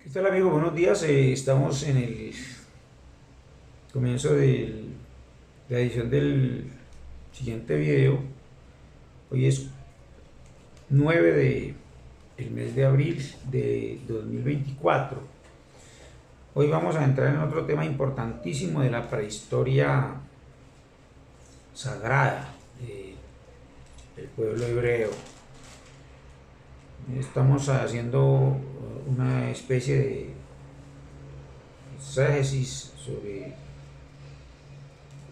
¿Qué tal, amigo? Buenos días. Estamos en el comienzo de la edición del siguiente video. Hoy es 9 de el mes de abril de 2024. Hoy vamos a entrar en otro tema importantísimo de la prehistoria sagrada del pueblo hebreo. Estamos haciendo una especie de exégesis sobre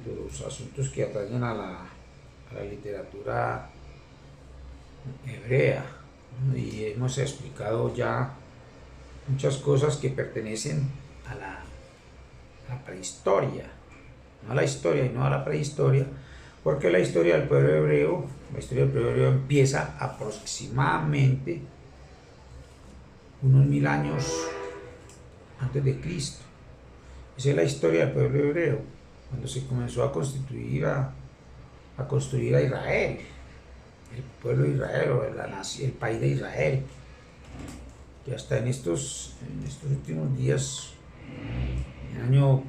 los asuntos que atañen a la literatura hebrea, ¿no? Y hemos explicado ya muchas cosas que pertenecen a la prehistoria, no a la historia y no a la prehistoria, porque la historia del pueblo hebreo, la historia del pueblo hebreo empieza aproximadamente unos 1000 años antes de Cristo. Esa es la historia del pueblo hebreo, cuando se comenzó a constituir, a construir a Israel, el pueblo de Israel, o el país de Israel, que hasta en estos últimos días, en los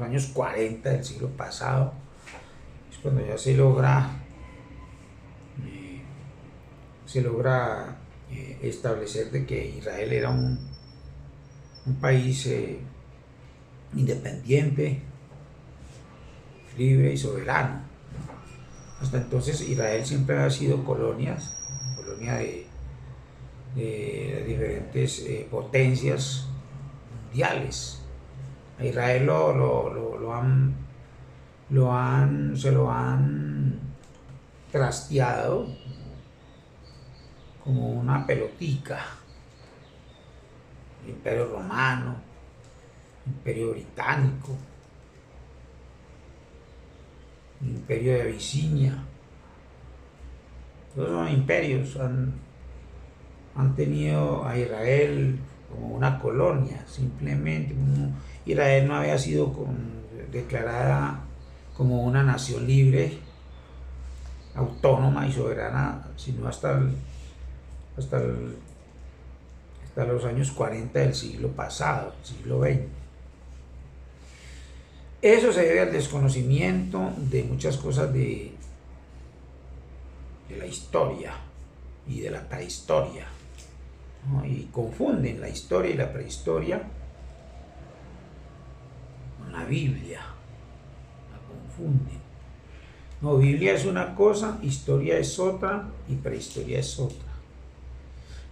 años 40 del siglo pasado, es cuando ya se logra establecer de que Israel era un país independiente, libre y soberano. Hasta entonces Israel siempre ha sido colonia de diferentes potencias mundiales. A Israel se lo han trasteado como una pelotica. El Imperio Romano, Imperio Británico, el Imperio de Abisinia. Todos son imperios, han tenido a Israel como una colonia, simplemente. Israel no había sido declarada como una nación libre, autónoma y soberana, sino hasta los años 40 del siglo pasado, siglo XX. Eso se debe al desconocimiento de muchas cosas de la historia y de la prehistoria, ¿no? Y confunden la historia y la prehistoria con la Biblia, la confunden. No, Biblia es una cosa, historia es otra y prehistoria es otra.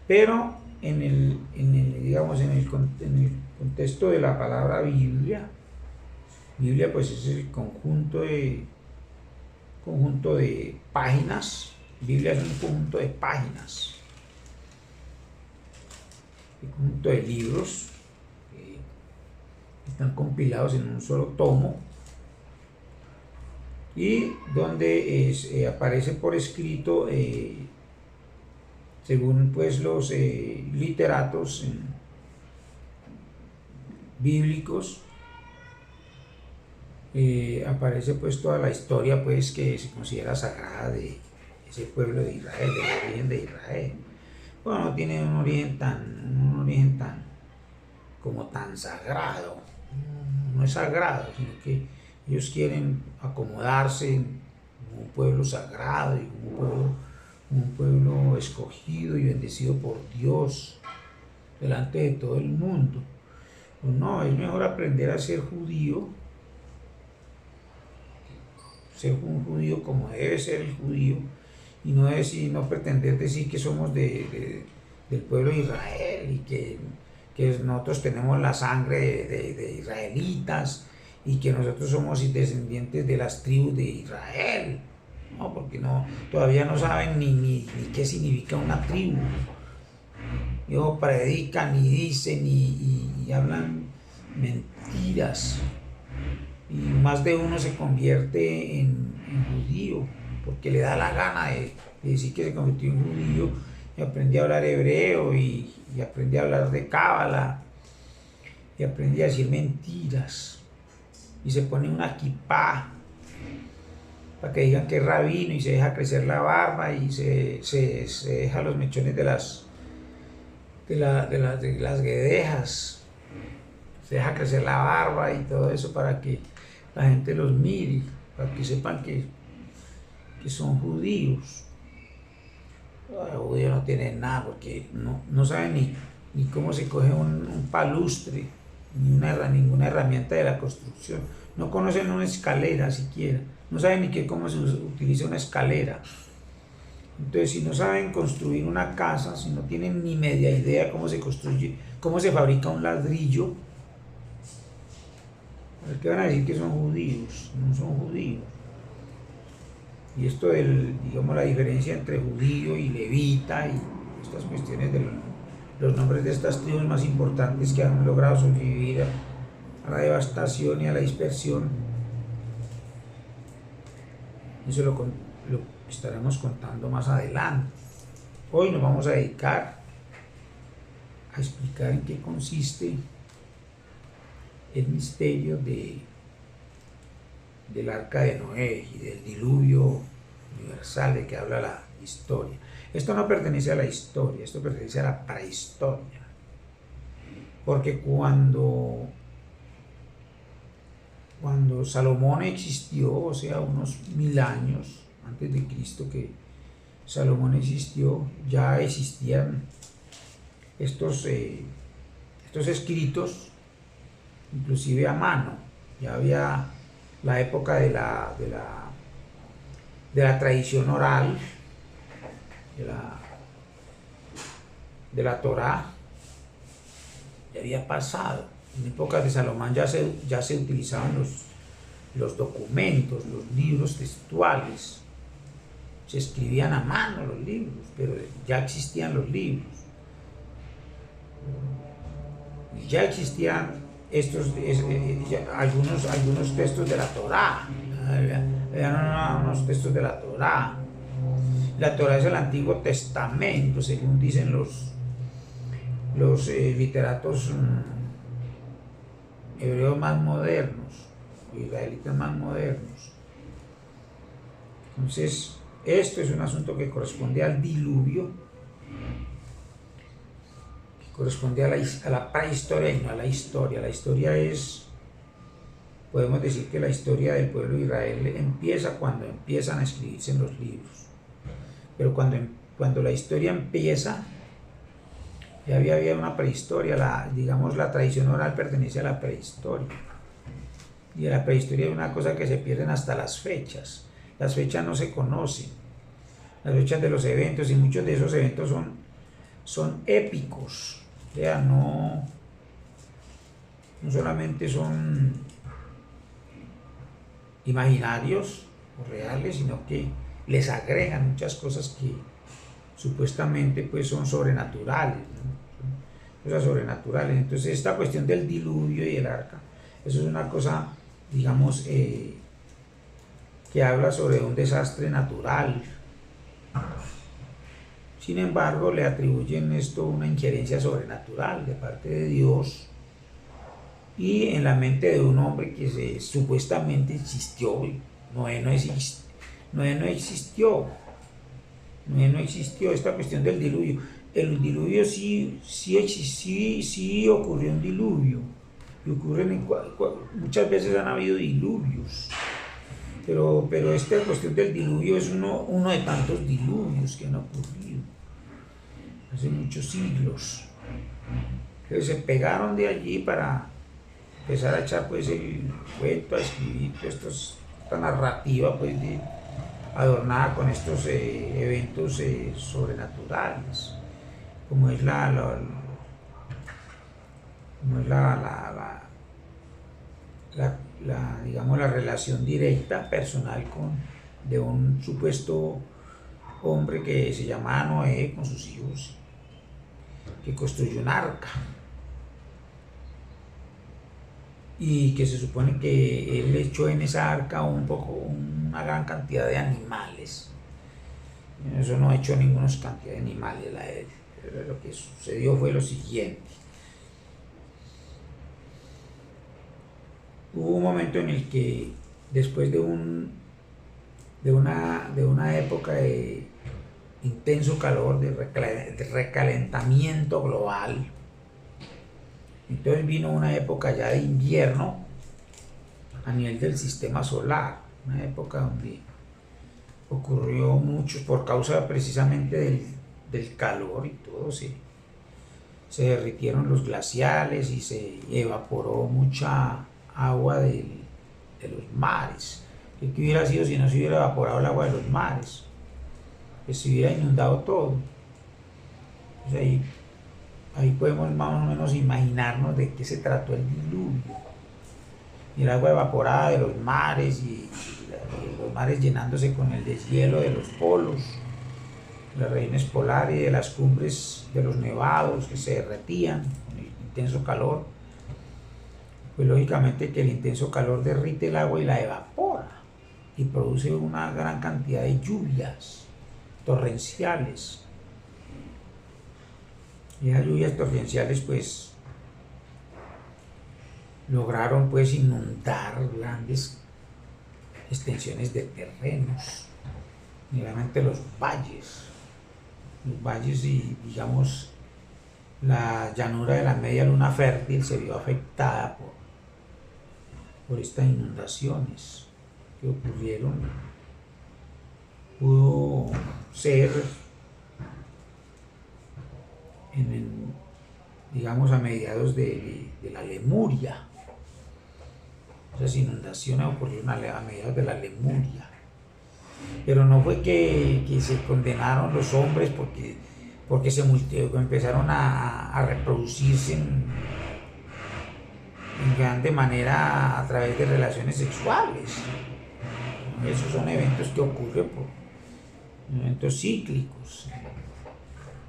Pero digamos, en el contexto de la palabra Biblia pues es el conjunto de páginas. Biblia es un conjunto de páginas, un conjunto de libros que están compilados en un solo tomo y donde aparece por escrito, según pues los literatos bíblicos, aparece pues toda la historia pues que se considera sagrada de ese pueblo de Israel, del origen de Israel. Bueno, no tiene un origen tan como tan sagrado, no es sagrado, sino que ellos quieren acomodarse como un pueblo sagrado y como un pueblo escogido y bendecido por Dios delante de todo el mundo. Pues no, es mejor aprender a ser judío como debe ser el judío, y no pretender decir que somos del pueblo de Israel y que nosotros tenemos la sangre de israelitas y que nosotros somos descendientes de las tribus de Israel. No, porque todavía no saben ni qué significa una tribu. Ellos predican y dicen y hablan mentiras. Y más de uno se convierte en judío porque le da la gana de decir que se convirtió en judío y aprendí a hablar hebreo y aprendí a hablar de cábala y aprendí a decir mentiras y se pone una kipá para que digan que es rabino y se deja crecer la barba y se deja los mechones de de las guedejas. Se deja crecer la barba y todo eso para que la gente los mire, para que sepan que son judíos. Los judíos no tienen nada porque no saben ni cómo se coge un palustre, ninguna herramienta de la construcción. No conocen una escalera siquiera. No saben ni cómo se utiliza una escalera. Entonces, si no saben construir una casa, si no tienen ni media idea cómo se construye, cómo se fabrica un ladrillo, ¿qué van a decir que son judíos? No son judíos. Y esto digamos, la diferencia entre judío y levita y estas cuestiones de los nombres de estas tribus más importantes que han logrado sobrevivir a la devastación y a la dispersión, eso lo estaremos contando más adelante. Hoy nos vamos a dedicar a explicar en qué consiste el misterio del arca de Noé y del diluvio universal de que habla la historia. Esto no pertenece a la historia, esto pertenece a la prehistoria. Porque cuando Salomón existió, o sea, unos 1000 años antes de Cristo que Salomón existió, ya existían estos escritos, inclusive a mano. Ya había la época de la tradición oral, de la Torá, ya había pasado. En época de Salomón ya se utilizaban los documentos, los libros textuales. Se escribían a mano los libros, pero ya existían los libros. Ya existían algunos textos de la Torá. Eran unos textos de la Torá. La Torá es el Antiguo Testamento, según dicen los literatos hebreos más modernos, israelitas más modernos. Entonces, esto es un asunto que corresponde al diluvio, que corresponde a la prehistoria y no a la historia. La historia podemos decir que la historia del pueblo de Israel empieza cuando empiezan a escribirse en los libros. Pero cuando la historia empieza, ya había una prehistoria, digamos, la tradición oral pertenece a la prehistoria. Y en la prehistoria hay una cosa que se pierden hasta las fechas. Las fechas no se conocen, las fechas de los eventos, y muchos de esos eventos son épicos. O sea, no solamente son imaginarios o reales, sino que les agregan muchas cosas que supuestamente pues son sobrenaturales, ¿no? Cosas sobrenaturales. Entonces esta cuestión del diluvio y el arca, eso es una cosa, digamos, que habla sobre un desastre natural. Sin embargo, le atribuyen esto una injerencia sobrenatural de parte de Dios y en la mente de un hombre que supuestamente existió. Noé no existió. Esta cuestión del diluvio. El diluvio sí ocurrió un diluvio. Y muchas veces han habido diluvios. Pero esta cuestión del diluvio es uno de tantos diluvios que han ocurrido hace muchos siglos. Entonces se pegaron de allí para empezar a echar pues el cuento, a escribir esta narrativa pues adornada con estos eventos sobrenaturales, como es digamos, la relación directa, personal de un supuesto hombre que se llamaba Noé con sus hijos, que construyó un arca y que se supone que él echó en esa arca una gran cantidad de animales. Eso no echó ninguna cantidad de animales, lo que sucedió fue lo siguiente. Hubo un momento en el que, después de una época de intenso calor, de recalentamiento global. Entonces vino una época ya de invierno a nivel del sistema solar, una época donde ocurrió mucho por causa precisamente del calor y todo, se derritieron los glaciales y se evaporó mucha agua de los mares. ¿Qué hubiera sido si no se hubiera evaporado el agua de los mares? Que se hubiera inundado todo. Pues ahí podemos más o menos imaginarnos de qué se trató el diluvio. Y el agua evaporada de los mares y los mares llenándose con el deshielo de los polos, de las regiones polares y de las cumbres de los nevados que se derretían con el intenso calor. Pues lógicamente que el intenso calor derrite el agua y la evapora y produce una gran cantidad de lluvias torrenciales. Y esas lluvias torrenciales pues lograron pues inundar grandes extensiones de terrenos, generalmente los valles y digamos la llanura de la media luna fértil se vio afectada por estas inundaciones que ocurrieron. Pudo ser digamos a mediados de la Lemuria. Esas inundaciones ocurrieron a mediados de la Lemuria. Pero no fue que se condenaron los hombres porque empezaron a reproducirse en grande manera a través de relaciones sexuales. Esos son eventos que ocurren por eventos cíclicos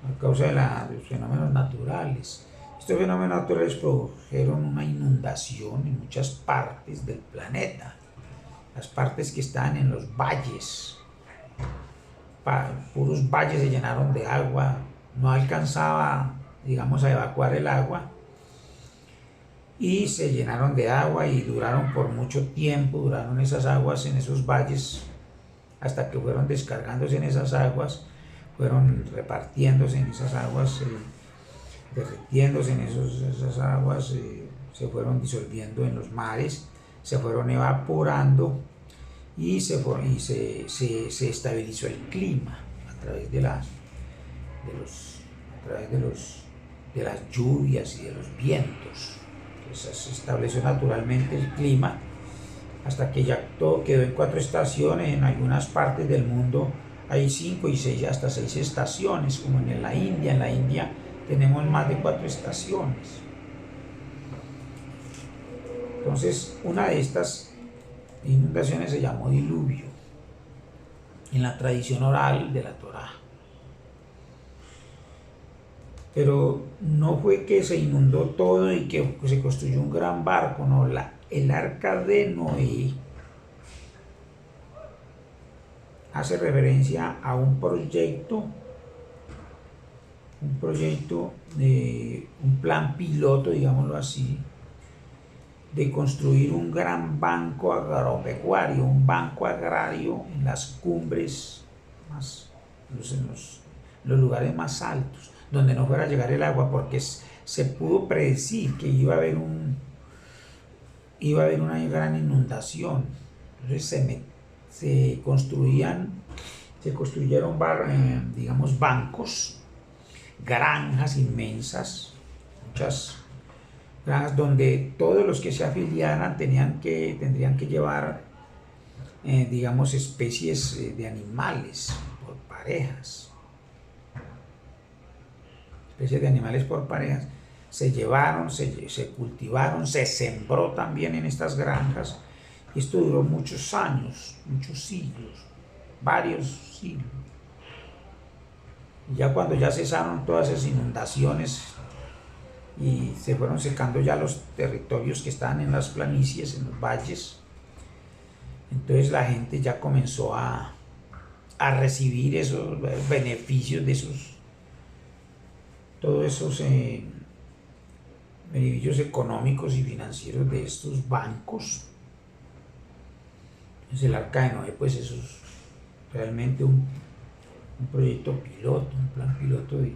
a causa de los fenómenos naturales. Estos fenómenos naturales produjeron una inundación en muchas partes del planeta. Las partes que están en los valles, puros valles se llenaron de agua, no alcanzaba, digamos, a evacuar el agua y se llenaron de agua y duraron por mucho tiempo, duraron esas aguas en esos valles hasta que fueron descargándose en esas aguas, fueron repartiéndose en esas aguas, derritiéndose en esas aguas, se fueron disolviendo en los mares, se fueron evaporando y se estabilizó el clima a través de las lluvias y de los vientos. Entonces se estableció naturalmente el clima hasta que ya todo quedó en 4 estaciones. En algunas partes del mundo hay 5 y 6, hasta 6 estaciones, como en la India. En la India tenemos más de 4 estaciones. Entonces, una de estas inundaciones se llamó diluvio en la tradición oral de la Torá. Pero no fue que se inundó todo y que se construyó un gran barco, no. El arca de Noé hace referencia a un proyecto de un plan piloto, digámoslo así, de construir un gran banco agropecuario, un banco agrario en las cumbres, en los lugares más altos, donde no fuera a llegar el agua, porque se pudo predecir que iba a haber una gran inundación. Entonces se construyeron digamos bancos, granjas inmensas, muchas granjas donde todos los que se afiliaran tendrían que llevar digamos especies de animales por parejas. Se llevaron, se cultivaron, se sembró también en estas granjas, y esto duró muchos años, muchos siglos, varios siglos. Y ya cuando ya cesaron todas esas inundaciones y se fueron secando ya los territorios que estaban en las planicies, en los valles, entonces la gente ya comenzó a recibir esos beneficios de todos esos beneficios económicos y financieros de estos bancos. Entonces el arca de Noé, pues eso es realmente un proyecto piloto, un plan piloto de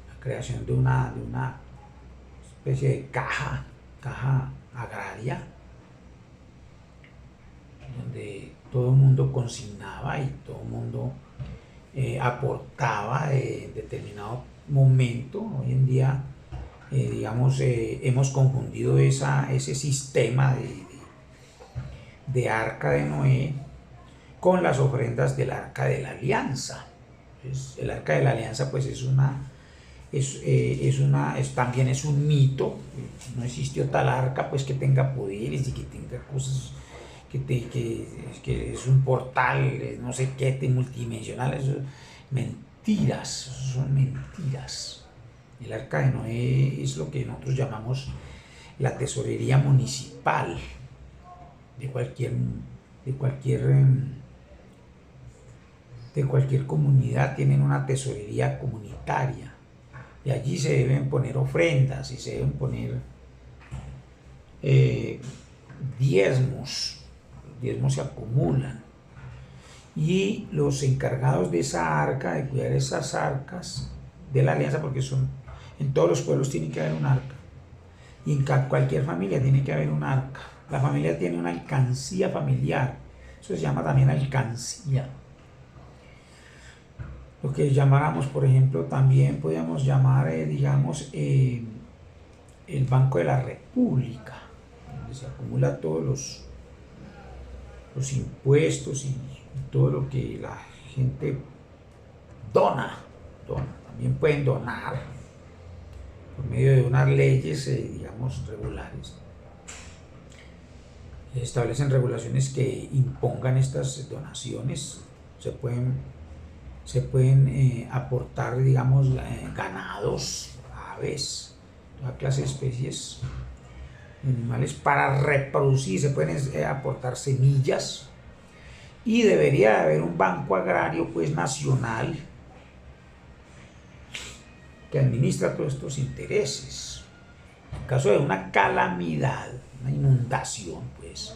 la creación de una especie de caja agraria, donde todo el mundo consignaba y todo el mundo aportaba en determinado momento. Hoy en día, digamos, hemos confundido ese sistema de Arca de Noé con las ofrendas del Arca de la Alianza. Entonces, el Arca de la Alianza pues también es un mito. No existió tal arca pues que tenga poderes y que tenga cosas que es un portal, no sé qué, multidimensional. Eso, mentiras, eso son mentiras. El Arca de Noé es lo que nosotros llamamos la tesorería municipal de cualquier comunidad. Tienen una tesorería comunitaria y allí se deben poner ofrendas y se deben poner diezmos. Los diezmos se acumulan y los encargados de esa arca, de cuidar esas arcas de la alianza, porque en todos los pueblos tiene que haber un arca y en cualquier familia tiene que haber un arca. La familia tiene una alcancía familiar, eso se llama también alcancía. Lo que llamáramos, por ejemplo, también podríamos llamar, digamos, el Banco de la República, donde se acumula todos los impuestos y todo lo que la gente dona. También pueden donar por medio de unas leyes, digamos, regulares. Establecen regulaciones que impongan estas donaciones. Se pueden aportar, digamos, ganados, aves, toda clase de especies animales para reproducir. Se pueden aportar semillas y debería haber un banco agrario pues nacional que administra todos estos intereses. En caso de una calamidad, una inundación, pues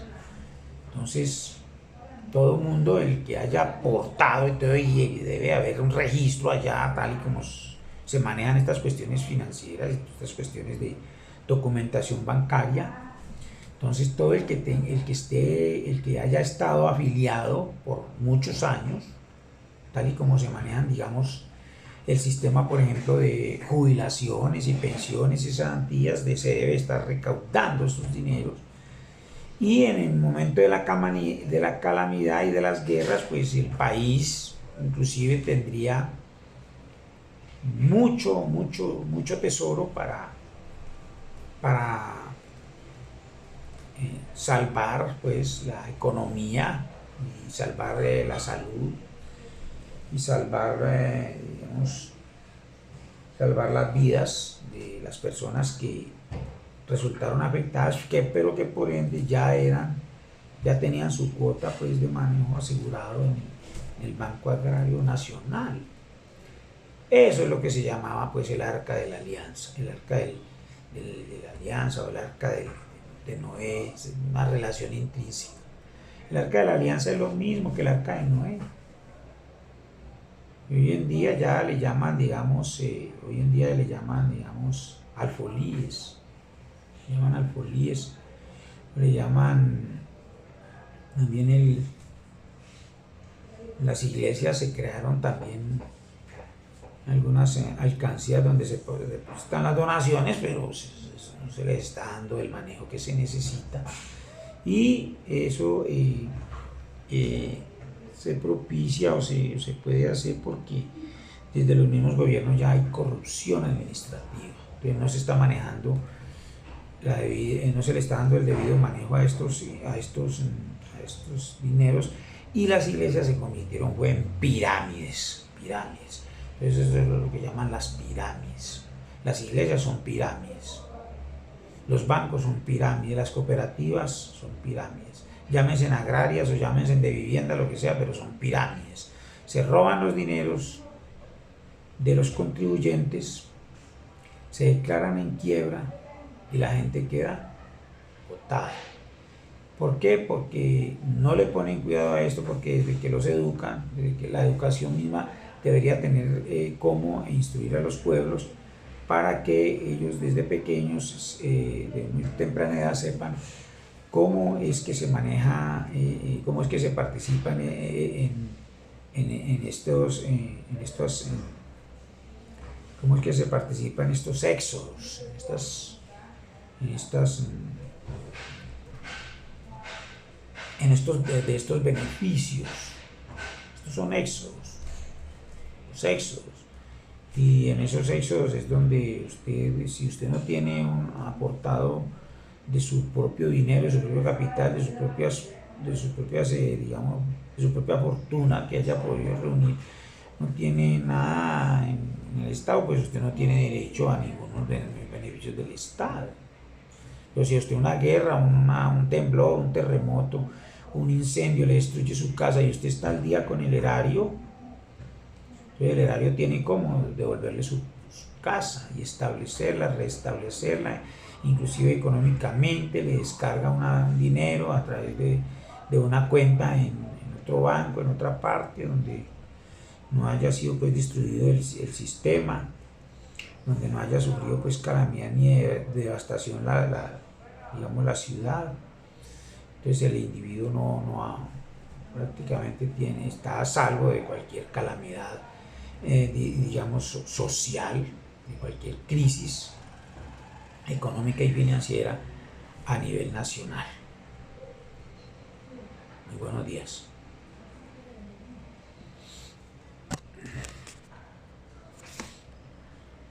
entonces todo mundo, el que haya aportado y todo, y debe haber un registro allá, tal y como se manejan estas cuestiones financieras y estas cuestiones de documentación bancaria. Entonces todo el que haya estado afiliado por muchos años, tal y como se manejan, digamos, el sistema, por ejemplo, de jubilaciones y pensiones y cesantías, se debe estar recaudando estos dineros. Y en el momento de la calamidad y de las guerras, pues el país inclusive tendría mucho tesoro para salvar pues la economía y salvar la salud y salvar las vidas de las personas que resultaron afectadas, pero que por ende ya tenían su cuota pues de manejo asegurado en el Banco Agrario Nacional. Eso es lo que se llamaba pues el Arca de la Alianza, el Arca de la Alianza o el Arca de Noé. Es una relación intrínseca. El Arca de la Alianza es lo mismo que el Arca de Noé. Y hoy en día ya le llaman, digamos, alfolíes. Le llaman alfolíes, le llaman también las iglesias se crearon también algunas alcancías donde se depositan las donaciones, pero no se les está dando el manejo que se necesita, y eso se propicia o se puede hacer porque desde los mismos gobiernos ya hay corrupción administrativa. Entonces no se está manejando no se le está dando el debido manejo a estos dineros, y las iglesias se convirtieron en pirámides. Entonces eso es lo que llaman las pirámides. Las iglesias son pirámides, los bancos son pirámides, las cooperativas son pirámides, llámense agrarias o llámense de vivienda, lo que sea, pero son pirámides. Se roban los dineros de los contribuyentes, se declaran en quiebra y la gente queda botada. ¿Por qué? Porque no le ponen cuidado a esto, porque desde que los educan, desde que la educación misma debería tener cómo instruir a los pueblos para que ellos desde pequeños, de muy temprana edad, sepan cómo es que se maneja, cómo es que se participa en estos, cómo es que se participa en estos éxodos, en estas, de estos beneficios. Estos son éxodos, los éxodos. Y en esos éxodos es donde usted, si usted no tiene aportado de su propio dinero, de su propio capital, digamos, de su propia fortuna que haya podido reunir, no tiene nada en el Estado, pues usted no tiene derecho a ninguno de los beneficios del Estado. Pero si a usted una guerra, un temblor, un terremoto, un incendio le destruye su casa y usted está al día con el erario, el erario tiene cómo devolverle su casa y establecerla, restablecerla, inclusive económicamente, le descarga un dinero a través de una cuenta en otro banco, en otra parte, donde no haya sido pues destruido el sistema, donde no haya sufrido pues calamidad ni devastación digamos la ciudad. Entonces el individuo prácticamente está a salvo de cualquier calamidad, digamos, social, de cualquier crisis económica y financiera a nivel nacional. Muy buenos días.